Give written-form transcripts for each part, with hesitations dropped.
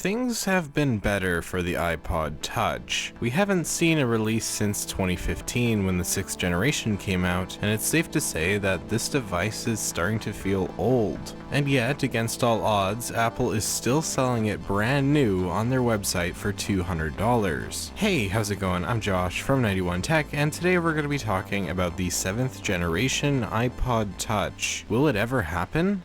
things have been better for the iPod Touch. We haven't seen a release since 2015 when the 6th generation came out, and it's safe to say that this device is starting to feel old. And yet, against all odds, Apple is still selling it brand new on their website for $200. Hey, how's it going? I'm Josh from 91 Tech, and today we're going to be talking about the 7th generation iPod Touch. Will it ever happen?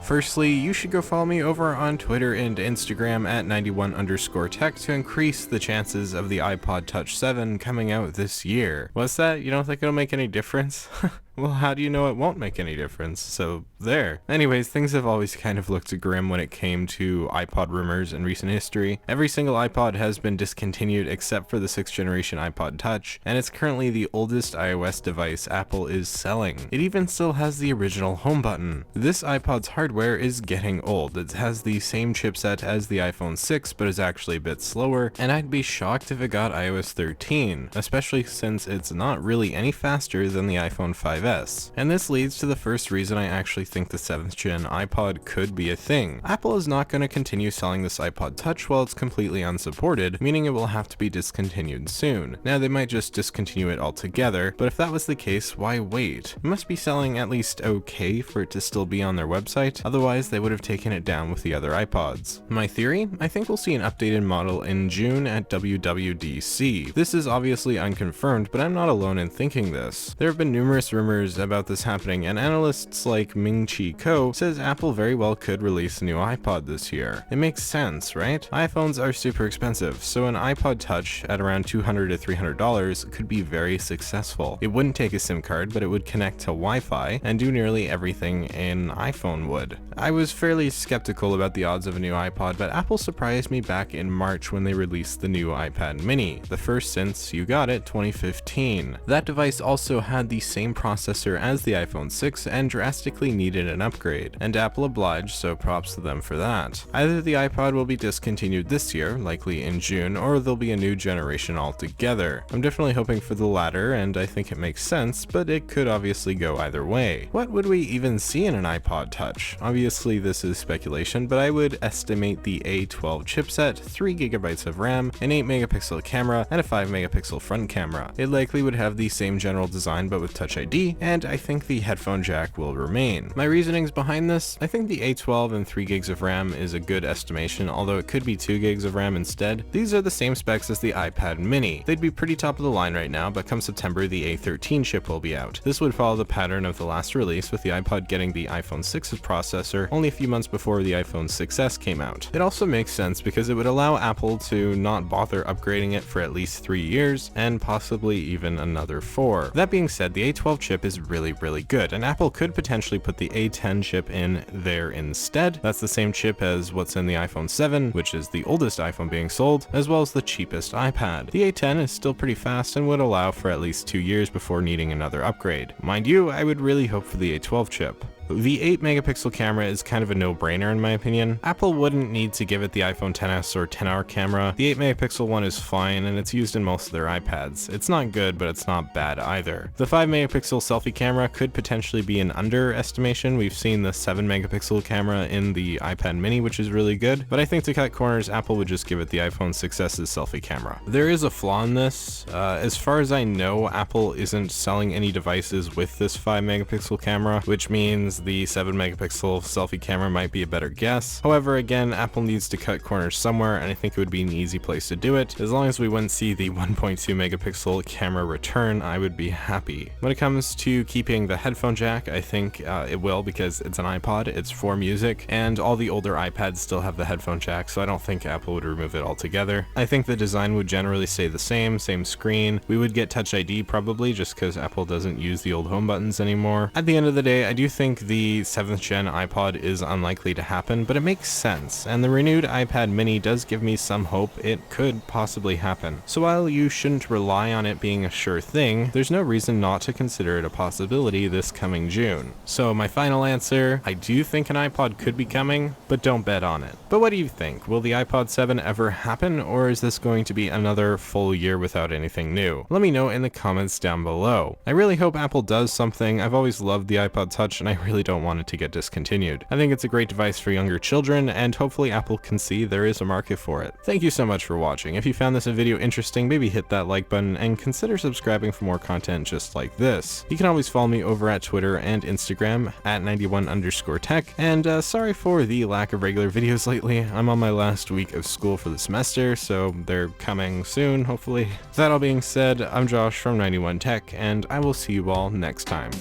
Firstly, you should go follow me over on Twitter and Instagram at 91_tech to increase the chances of the iPod Touch 7 coming out this year. What's that? You don't think it'll make any difference? Well, how do you know it won't make any difference? So, there. Anyways, things have always kind of looked grim when it came to iPod rumors in recent history. Every single iPod has been discontinued except for the 6th generation iPod Touch, and it's currently the oldest iOS device Apple is selling. It even still has the original home button. This iPod's hardware is getting old. It has the same chipset as the iPhone 6, but is actually a bit slower, and I'd be shocked if it got iOS 13, especially since it's not really any faster than the iPhone 5S. And this leads to the first reason I actually think the 7th gen iPod could be a thing. Apple is not going to continue selling this iPod Touch while it's completely unsupported, meaning it will have to be discontinued soon. Now, they might just discontinue it altogether, but if that was the case, why wait? It must be selling at least okay for it to still be on their website, otherwise they would have taken it down with the other iPods. My theory? I think we'll see an updated model in June at WWDC. This is obviously unconfirmed, but I'm not alone in thinking this. There have been numerous rumors about this happening, and analysts like Ming-Chi Kuo says Apple very well could release a new iPod this year. It makes sense, right? iPhones are super expensive, so an iPod Touch at around $200 to $300 could be very successful. It wouldn't take a SIM card, but it would connect to Wi-Fi and do nearly everything an iPhone would. I was fairly skeptical about the odds of a new iPod, but Apple surprised me back in March when they released the new iPad mini, the first since you got it 2015. That device also had the same processor as the iPhone 6 and drastically needed an upgrade, and Apple obliged, so props to them for that. Either the iPod will be discontinued this year, likely in June, or there'll be a new generation altogether. I'm definitely hoping for the latter, and I think it makes sense, but it could obviously go either way. What would we even see in an iPod Touch? Obviously this is speculation, but I would estimate the A12 chipset, 3GB of RAM, an 8-megapixel camera, and a 5-megapixel front camera. It likely would have the same general design but with Touch ID, and I think the headphone jack will remain. My reasonings behind this: I think the A12 and 3GB of RAM is a good estimation, although it could be 2GB of RAM instead. These are the same specs as the iPad mini. They'd be pretty top of the line right now, but come September the A13 chip will be out. This would follow the pattern of the last release, with the iPod getting the iPhone 6's processor only a few months before the iPhone 6S came out. It also makes sense because it would allow Apple to not bother upgrading it for at least 3 years, and possibly even another 4. That being said, the A12 chip is really good, and Apple could potentially put the A10 chip in there instead. That's the same chip as what's in the iPhone 7, which is the oldest iPhone being sold, as well as the cheapest iPad. The A10 is still pretty fast and would allow for at least 2 years before needing another upgrade. Mind you, I would really hope for the A12 chip. The 8-megapixel camera is kind of a no-brainer in my opinion. Apple wouldn't need to give it the iPhone XS or 10-hour camera. The 8-megapixel one is fine, and it's used in most of their iPads. It's not good, but it's not bad either. The 5-megapixel selfie camera could potentially be an underestimation. We've seen the 7-megapixel camera in the iPad mini, which is really good, but I think to cut corners, Apple would just give it the iPhone 6s's selfie camera. There is a flaw in this. As far as I know, Apple isn't selling any devices with this 5-megapixel camera, which means the 7-megapixel selfie camera might be a better guess. However, again, Apple needs to cut corners somewhere, and I think it would be an easy place to do it. As long as we wouldn't see the 1.2-megapixel camera return, I would be happy. When it comes to keeping the headphone jack, I think it will, because it's an iPod, it's for music, and all the older iPads still have the headphone jack, so I don't think Apple would remove it altogether. I think the design would generally stay the same screen. We would get Touch ID probably, just because Apple doesn't use the old home buttons anymore. At the end of the day, I do think the 7th gen iPod is unlikely to happen, but it makes sense, and the renewed iPad mini does give me some hope it could possibly happen. So while you shouldn't rely on it being a sure thing, there's no reason not to consider it a possibility this coming June. So my final answer, I do think an iPod could be coming, but don't bet on it. But what do you think? Will the iPod 7 ever happen, or is this going to be another full year without anything new? Let me know in the comments down below. I really hope Apple does something. I've always loved the iPod Touch and I really don't want it to get discontinued. I think it's a great device for younger children, and hopefully Apple can see there is a market for it. Thank you so much for watching. If you found this video interesting, maybe hit that like button and consider subscribing for more content just like this. You can always follow me over at Twitter and Instagram at 91_tech, and sorry for the lack of regular videos lately. I'm on my last week of school for the semester, so they're coming soon, hopefully. That all being said, I'm Josh from 91 Tech, and I will see you all next time.